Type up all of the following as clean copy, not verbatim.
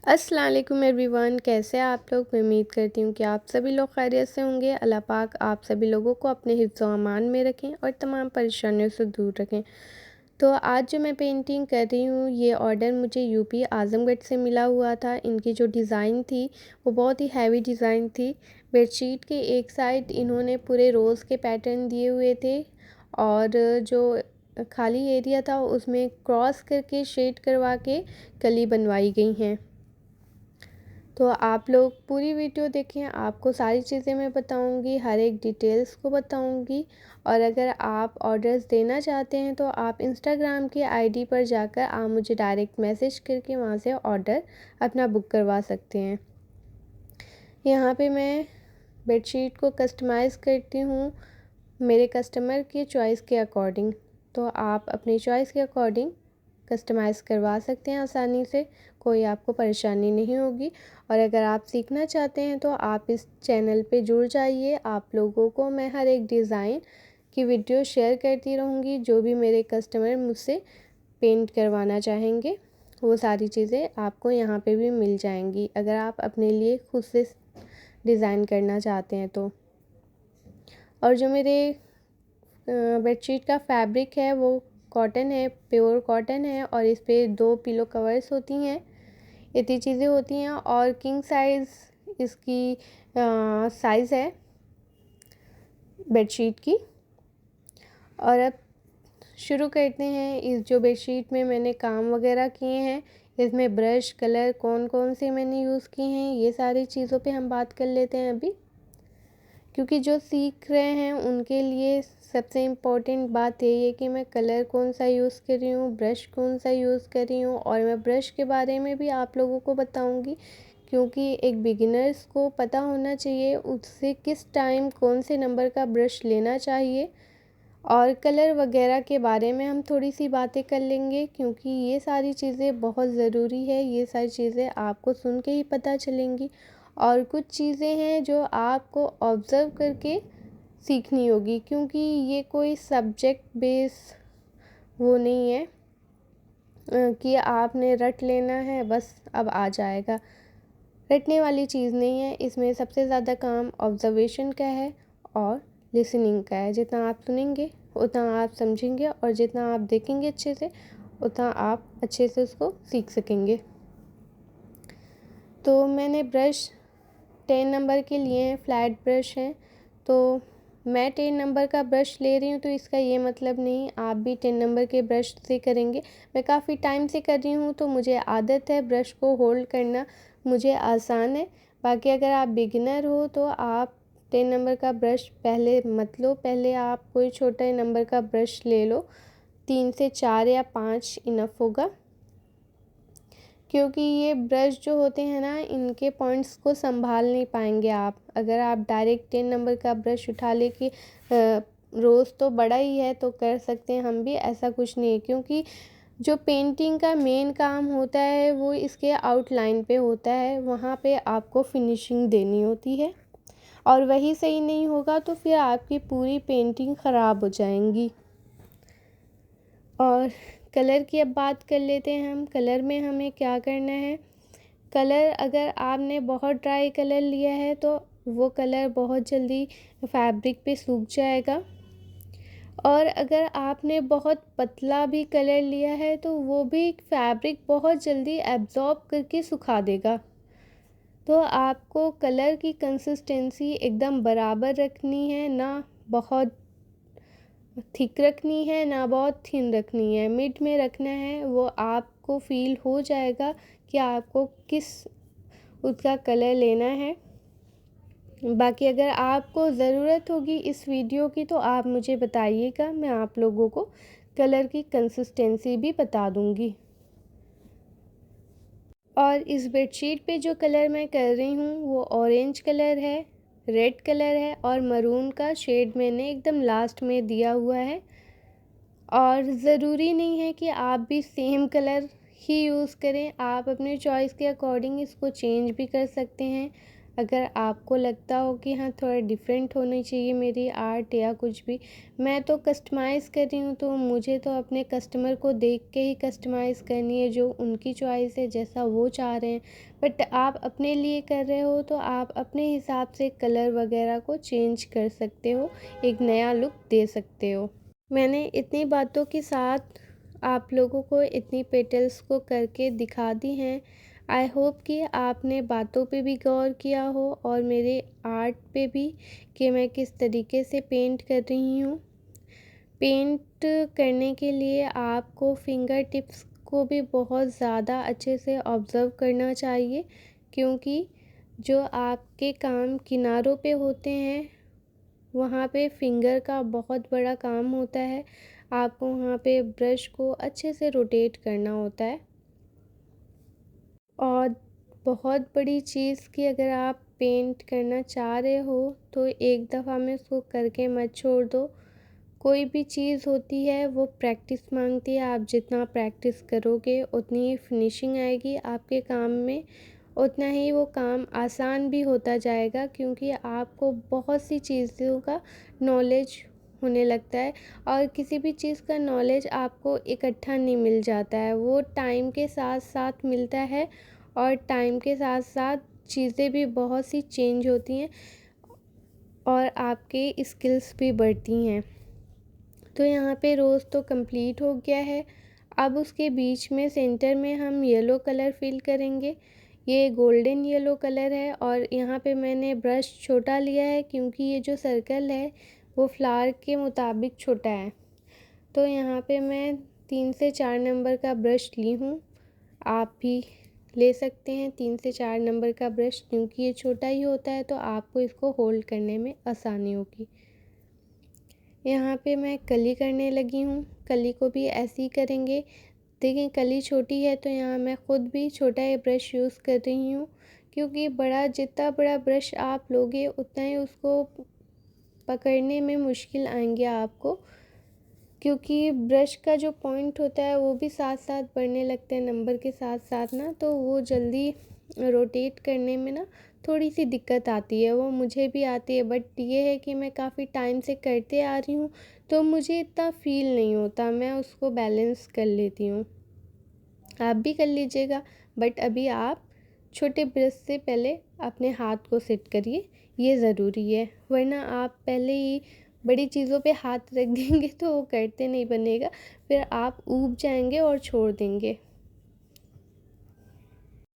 अस्सलाम वालेकुम एवरीवन, कैसे हैं आप लोग। मैं उम्मीद करती हूँ कि आप सभी लोग खैरियत से होंगे। अल्लाह पाक आप सभी लोगों को अपने हिफ्ज़ व अमान में रखें और तमाम परेशानियों से दूर रखें। तो आज जो मैं पेंटिंग कर रही हूँ, ये ऑर्डर मुझे यूपी आज़मगढ़ से मिला हुआ था। इनकी जो डिज़ाइन थी वो बहुत ही हैवी डिज़ाइन थी। बेडशीट के एक साइड इन्होंने पूरे रोज़ के पैटर्न दिए हुए थे और जो खाली एरिया था उसमें क्रॉस करके शेड करवा के कली बनवाई गई हैं। तो आप लोग पूरी वीडियो देखें, आपको सारी चीज़ें मैं बताऊंगी, हर एक डिटेल्स को बताऊंगी। और अगर आप ऑर्डर्स देना चाहते हैं तो आप इंस्टाग्राम की आईडी पर जाकर आप मुझे डायरेक्ट मैसेज करके वहां से ऑर्डर अपना बुक करवा सकते हैं। यहाँ पे मैं बेडशीट को कस्टमाइज़ करती हूँ मेरे कस्टमर के चॉइस के अकॉर्डिंग। तो आप अपनी चॉइस के अकॉर्डिंग कस्टमाइज़ करवा सकते हैं आसानी से, कोई आपको परेशानी नहीं होगी। और अगर आप सीखना चाहते हैं तो आप इस चैनल पे जुड़ जाइए। आप लोगों को मैं हर एक डिज़ाइन की वीडियो शेयर करती रहूँगी। जो भी मेरे कस्टमर मुझसे पेंट करवाना चाहेंगे वो सारी चीज़ें आपको यहाँ पे भी मिल जाएंगी, अगर आप अपने लिए खुद से डिज़ाइन करना चाहते हैं तो। और जो मेरे बेडशीट का फैब्रिक है वो कॉटन है, प्योर कॉटन है। और इस पे 2 पिलो कवर्स होती हैं, इतनी चीज़ें होती हैं। और किंग साइज़ इसकी साइज़ है बेडशीट की। और अब शुरू करते हैं। इस जो बेडशीट में मैंने काम वगैरह किए हैं, इसमें ब्रश कलर कौन कौन से मैंने यूज़ किए हैं, ये सारी चीज़ों पे हम बात कर लेते हैं अभी। क्योंकि जो सीख रहे हैं उनके लिए सबसे इम्पोर्टेंट बात यही है कि मैं कलर कौन सा यूज़ कर रही हूँ, ब्रश कौन सा यूज़ कर रही हूँ। और मैं ब्रश के बारे में भी आप लोगों को बताऊँगी, क्योंकि एक बिगिनर्स को पता होना चाहिए उससे किस टाइम कौन से नंबर का ब्रश लेना चाहिए। और कलर वगैरह के बारे में हम थोड़ी सी बातें कर लेंगे, क्योंकि ये सारी चीज़ें बहुत ज़रूरी है। ये सारी चीज़ें आपको सुन के ही पता चलेंगी। और कुछ चीज़ें हैं जो आपको ऑब्ज़र्व करके सीखनी होगी, क्योंकि ये कोई सब्जेक्ट बेस वो नहीं है कि आपने रट लेना है बस अब आ जाएगा। रटने वाली चीज़ नहीं है। इसमें सबसे ज़्यादा काम ऑब्ज़र्वेशन का है और लिसनिंग का है। जितना आप सुनेंगे उतना आप समझेंगे, और जितना आप देखेंगे अच्छे से उतना आप अच्छे से उसको सीख सकेंगे। तो मैंने ब्रश 10 नंबर के लिए हैं, फ्लैट ब्रश हैं। तो मैं 10 नंबर का ब्रश ले रही हूँ तो इसका ये मतलब नहीं आप भी 10 नंबर के ब्रश से करेंगे। मैं काफ़ी टाइम से कर रही हूँ तो मुझे आदत है, ब्रश को होल्ड करना मुझे आसान है। बाकी अगर आप बिगिनर हो तो आप 10 नंबर का ब्रश पहले मत लो, पहले आप कोई छोटा नंबर का ब्रश ले लो। 3 से 4 या 5 इनफ होगा, क्योंकि ये ब्रश जो होते हैं ना इनके पॉइंट्स को संभाल नहीं पाएंगे आप। अगर आप डायरेक्ट 10 नंबर का ब्रश उठा ले कि रोज़ तो बड़ा ही है तो कर सकते हैं हम भी, ऐसा कुछ नहीं है। क्योंकि जो पेंटिंग का मेन काम होता है वो इसके आउटलाइन पे होता है, वहाँ पे आपको फिनिशिंग देनी होती है। और वही सही नहीं होगा तो फिर आपकी पूरी पेंटिंग ख़राब हो जाएंगी। और कलर की अब बात कर लेते हैं हम। कलर में हमें क्या करना है, कलर अगर आपने बहुत ड्राई कलर लिया है तो वो कलर बहुत जल्दी फैब्रिक पे सूख जाएगा। और अगर आपने बहुत पतला भी कलर लिया है तो वो भी फैब्रिक बहुत जल्दी एब्जॉर्ब करके सुखा देगा। तो आपको कलर की कंसिस्टेंसी एकदम बराबर रखनी है, ना बहुत थिक रखनी है ना बहुत थिन रखनी है, मिड में रखना है। वो आपको फील हो जाएगा कि आपको किस उसका कलर लेना है। बाकी अगर आपको ज़रूरत होगी इस वीडियो की तो आप मुझे बताइएगा, मैं आप लोगों को कलर की कंसिस्टेंसी भी बता दूंगी। और इस बेडशीट पे जो कलर मैं कर रही हूँ वो ऑरेंज कलर है, रेड कलर है और मरून का शेड मैंने एकदम लास्ट में दिया हुआ है। और ज़रूरी नहीं है कि आप भी सेम कलर ही यूज़ करें, आप अपने चॉइस के अकॉर्डिंग इसको चेंज भी कर सकते हैं। अगर आपको लगता हो कि हाँ थोड़ा डिफरेंट होनी चाहिए मेरी आर्ट या कुछ भी, मैं तो कस्टमाइज़ कर रही हूँ तो मुझे तो अपने कस्टमर को देख के ही कस्टमाइज़ करनी है, जो उनकी चॉइस है, जैसा वो चाह रहे हैं। बट आप अपने लिए कर रहे हो तो आप अपने हिसाब से कलर वगैरह को चेंज कर सकते हो, एक नया लुक दे सकते हो। मैंने इतनी बातों के साथ आप लोगों को इतनी पेटल्स को करके दिखा दी हैं। आई होप कि आपने बातों पे भी गौर किया हो और मेरे आर्ट पे भी, कि मैं किस तरीके से पेंट कर रही हूँ। पेंट करने के लिए आपको फिंगर टिप्स को भी बहुत ज़्यादा अच्छे से ऑब्ज़र्व करना चाहिए, क्योंकि जो आपके काम किनारों पे होते हैं वहाँ पे फिंगर का बहुत बड़ा काम होता है। आपको वहाँ पे ब्रश को अच्छे से रोटेट करना होता है। और बहुत बड़ी चीज़ कि अगर आप पेंट करना चाह रहे हो तो एक दफ़ा में उसको करके मत छोड़ दो। कोई भी चीज़ होती है वो प्रैक्टिस मांगती है। आप जितना प्रैक्टिस करोगे उतनी ही फिनिशिंग आएगी आपके काम में, उतना ही वो काम आसान भी होता जाएगा, क्योंकि आपको बहुत सी चीज़ों का नॉलेज होने लगता है। और किसी भी चीज़ का नॉलेज आपको इकट्ठा नहीं मिल जाता है, वो टाइम के साथ साथ मिलता है। और टाइम के साथ साथ चीज़ें भी बहुत सी चेंज होती हैं और आपके स्किल्स भी बढ़ती हैं। तो यहाँ पे रोज़ तो कंप्लीट हो गया है। अब उसके बीच में सेंटर में हम येलो कलर फिल करेंगे। ये गोल्डन येलो कलर है और यहाँ पे मैंने ब्रश छोटा लिया है, क्योंकि ये जो सर्कल है वो फ्लावर के मुताबिक छोटा है। तो यहाँ पे मैं 3 से 4 नंबर का ब्रश ली हूँ। आप भी ले सकते हैं 3 से 4 नंबर का ब्रश, क्योंकि ये छोटा ही होता है तो आपको इसको होल्ड करने में आसानी होगी। यहाँ पे मैं कली करने लगी हूँ। कली को भी ऐसे ही करेंगे। देखिए कली छोटी है तो यहाँ मैं ख़ुद भी छोटा ही ब्रश यूज़ कर रही हूँ, क्योंकि जितना बड़ा ब्रश आप लोगे उतना ही उसको पकड़ने में मुश्किल आएंगे आपको, क्योंकि ब्रश का जो पॉइंट होता है वो भी साथ साथ बढ़ने लगते हैं नंबर के साथ साथ ना, तो वो जल्दी रोटेट करने में ना थोड़ी सी दिक्कत आती है। वो मुझे भी आती है, बट ये है कि मैं काफ़ी टाइम से करते आ रही हूँ तो मुझे इतना फील नहीं होता, मैं उसको बैलेंस कर लेती हूँ। आप भी कर लीजिएगा, बट अभी आप छोटे ब्रश से पहले अपने हाथ को सेट करिए, ये ज़रूरी है। वरना आप पहले ही बड़ी चीज़ों पे हाथ रख देंगे तो वो करते नहीं बनेगा, फिर आप ऊब जाएंगे और छोड़ देंगे।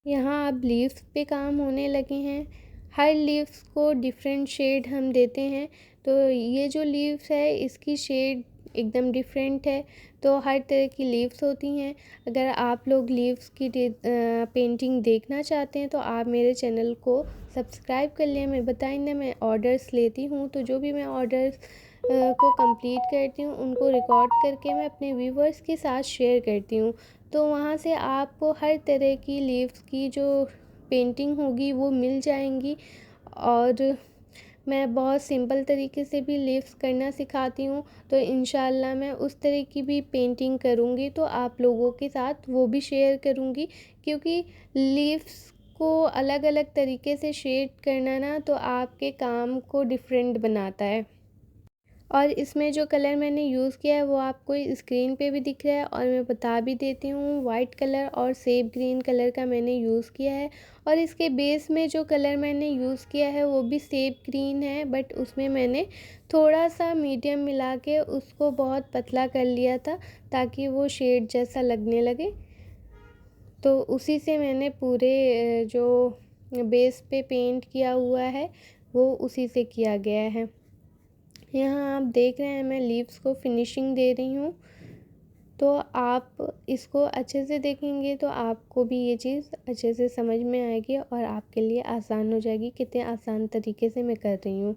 यहाँ अब लीव्स पे काम होने लगे हैं। हर लीव्स को डिफरेंट शेड हम देते हैं। तो ये जो लीव्स है इसकी शेड एकदम डिफरेंट है। तो हर तरह की लीव्स होती हैं। अगर आप लोग लीव्स की पेंटिंग देखना चाहते हैं तो आप मेरे चैनल को सब्सक्राइब कर लें। मैं बताई ना, मैं ऑर्डर्स लेती हूँ, तो जो भी मैं ऑर्डर्स को कंप्लीट करती हूँ उनको रिकॉर्ड करके मैं अपने व्यूवर्स के साथ शेयर करती हूँ। तो वहाँ से आपको हर तरह की लीव्स की जो पेंटिंग होगी वो मिल जाएंगी। और मैं बहुत सिंपल तरीके से भी लीव्स करना सिखाती हूँ, तो इंशाल्लाह मैं उस तरह की भी पेंटिंग करूँगी तो आप लोगों के साथ वो भी शेयर करूँगी। क्योंकि लीव्स को अलग अलग तरीके से शेड करना ना तो आपके काम को डिफरेंट बनाता है। और इसमें जो कलर मैंने यूज़ किया है वो आपको स्क्रीन पे भी दिख रहा है, और मैं बता भी देती हूँ, वाइट कलर और सेब ग्रीन कलर का मैंने यूज़ किया है। और इसके बेस में जो कलर मैंने यूज़ किया है वो भी सेब ग्रीन है, बट उसमें मैंने थोड़ा सा मीडियम मिला के उसको बहुत पतला कर लिया था ताकि वो शेड जैसा लगने लगे। तो उसी से मैंने पूरे जो बेस पे पेंट किया हुआ है वो उसी से किया गया है। यहाँ आप देख रहे हैं मैं लीव्स को फिनिशिंग दे रही हूँ। तो आप इसको अच्छे से देखेंगे तो आपको भी ये चीज़ अच्छे से समझ में आएगी और आपके लिए आसान हो जाएगी, कितने आसान तरीके से मैं कर रही हूँ।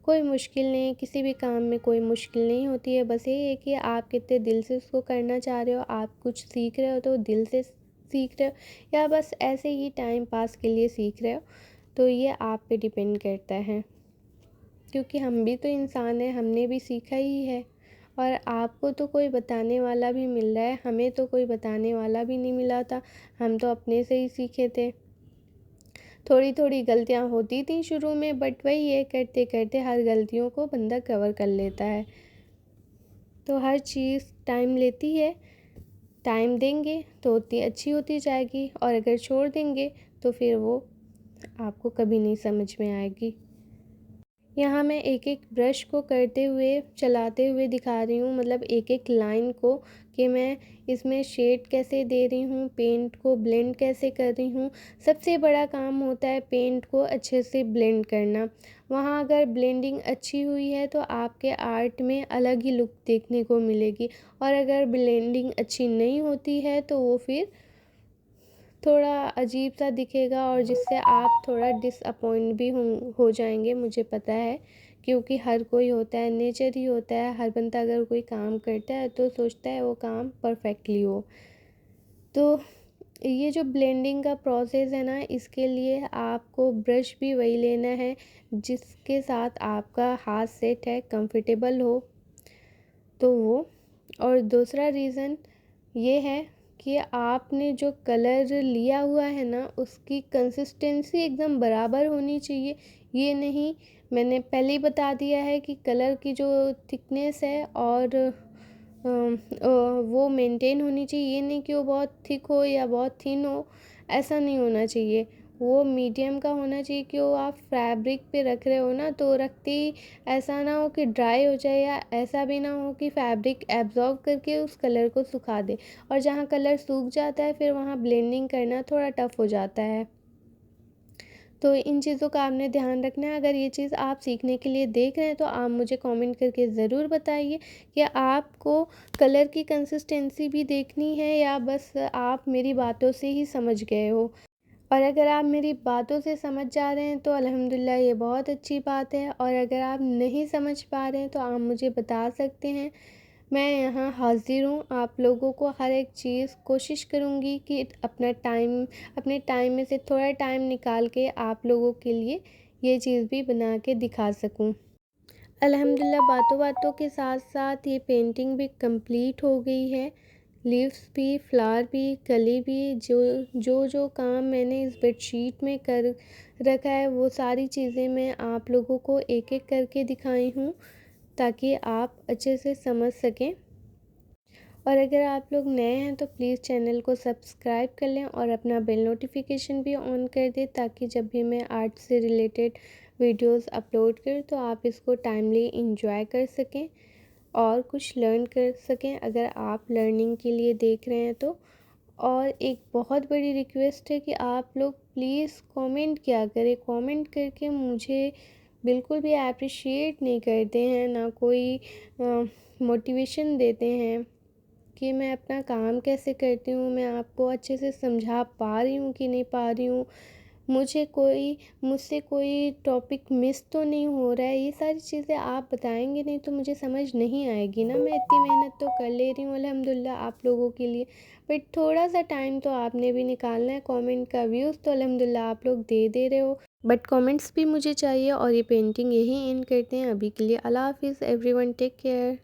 कोई मुश्किल नहीं, किसी भी काम में कोई मुश्किल नहीं होती है। बस ये है कि आप कितने दिल से उसको करना चाह रहे हो। आप कुछ सीख रहे हो तो दिल से सीख रहे हो या बस ऐसे ही टाइम पास के लिए सीख रहे हो, तो ये आप पे डिपेंड करता है। क्योंकि हम भी तो इंसान हैं, हमने भी सीखा ही है। और आपको तो कोई बताने वाला भी मिल रहा है, हमें तो कोई बताने वाला भी नहीं मिला था, हम तो अपने से ही सीखे थे। थोड़ी थोड़ी गलतियाँ होती थी शुरू में, बट वही है, करते करते हर गलतियों को बंदा कवर कर लेता है। तो हर चीज़ टाइम लेती है, टाइम देंगे तो उतनी अच्छी होती जाएगी, और अगर छोड़ देंगे तो फिर वो आपको कभी नहीं समझ में आएगी। यहाँ मैं एक एक ब्रश को करते हुए, चलाते हुए दिखा रही हूँ, मतलब एक एक लाइन को, कि मैं इसमें शेड कैसे दे रही हूँ, पेंट को ब्लेंड कैसे कर रही हूँ। सबसे बड़ा काम होता है पेंट को अच्छे से ब्लेंड करना। वहाँ अगर ब्लेंडिंग अच्छी हुई है तो आपके आर्ट में अलग ही लुक देखने को मिलेगी, और अगर ब्लेंडिंग अच्छी नहीं होती है तो वो फिर थोड़ा अजीब सा दिखेगा, और जिससे आप थोड़ा डिसअपॉइंट भी हो जाएंगे, मुझे पता है, क्योंकि हर कोई होता है, नेचर ही होता है, हर बंदा अगर कोई काम करता है तो सोचता है वो काम परफेक्टली हो। तो ये जो ब्लेंडिंग का प्रोसेस है ना, इसके लिए आपको ब्रश भी वही लेना है जिसके साथ आपका हाथ सेट है, कंफर्टेबल हो तो वो। और दूसरा रीज़न ये है कि आपने जो कलर लिया हुआ है ना, उसकी कंसिस्टेंसी एकदम बराबर होनी चाहिए। ये नहीं, मैंने पहले ही बता दिया है कि कलर की जो थिकनेस है और वो मेंटेन होनी चाहिए। ये नहीं कि वो बहुत थिक हो या बहुत थिन हो, ऐसा नहीं होना चाहिए। वो मीडियम का होना चाहिए कि वो आप फैब्रिक पे रख रहे हो ना, तो रखते ही ऐसा ना हो कि ड्राई हो जाए, या ऐसा भी ना हो कि फैब्रिक एब्जॉर्ब करके उस कलर को सुखा दे, और जहाँ कलर सूख जाता है फिर वहाँ ब्लेंडिंग करना थोड़ा टफ हो जाता है। तो इन चीज़ों का आपने ध्यान रखना है। अगर ये चीज़ आप सीखने के लिए देख रहे हैं तो आप मुझे कमेंट करके ज़रूर बताइए कि आपको कलर की कंसिस्टेंसी भी देखनी है, या बस आप मेरी बातों से ही समझ गए हो। और अगर आप मेरी बातों से समझ जा रहे हैं तो अल्हम्दुलिल्लाह, ये बहुत अच्छी बात है, और अगर आप नहीं समझ पा रहे हैं तो आप मुझे बता सकते हैं। मैं यहाँ हाज़िर हूँ आप लोगों को हर एक चीज़, कोशिश करूँगी कि अपने टाइम में से थोड़ा टाइम निकाल के आप लोगों के लिए ये चीज़ भी बना के दिखा सकूँ। अल्हम्दुलिल्लाह, बातों बातों के साथ साथ ये पेंटिंग भी कंप्लीट हो गई है। लीव्स भी, फ्लावर भी, कली भी, जो जो जो काम मैंने इस बेडशीट में कर रखा है वो सारी चीज़ें मैं आप लोगों को एक एक करके दिखाई हूँ, ताकि आप अच्छे से समझ सकें। और अगर आप लोग नए हैं तो प्लीज़ चैनल को सब्सक्राइब कर लें और अपना बेल नोटिफिकेशन भी ऑन कर दें, ताकि जब भी मैं आर्ट से रिलेटेड वीडियोस अपलोड करूँ तो आप इसको टाइमली इंजॉय कर सकें और कुछ लर्न कर सकें, अगर आप लर्निंग के लिए देख रहे हैं तो। और एक बहुत बड़ी रिक्वेस्ट है कि आप लोग प्लीज़ कमेंट किया करें। कमेंट करके मुझे बिल्कुल भी अप्रिशिएट नहीं करते हैं, ना कोई मोटिवेशन देते हैं कि मैं अपना काम कैसे करती हूँ, मैं आपको अच्छे से समझा पा रही हूँ कि नहीं पा रही हूँ, मुझसे कोई टॉपिक मिस तो नहीं हो रहा है। ये सारी चीज़ें आप बताएंगे नहीं तो मुझे समझ नहीं आएगी ना। मैं इतनी मेहनत तो कर ले रही हूँ अल्हम्दुलिल्लाह आप लोगों के लिए, बट थोड़ा सा टाइम तो आपने भी निकालना है। कमेंट का व्यूज़ तो अल्हम्दुलिल्लाह आप लोग दे दे रहे हो, बट कमेंट्स भी मुझे चाहिए। और ये पेंटिंग यही एंड करते हैं अभी के लिए। अल्लाह हाफिज़ एवरीवन, टेक केयर।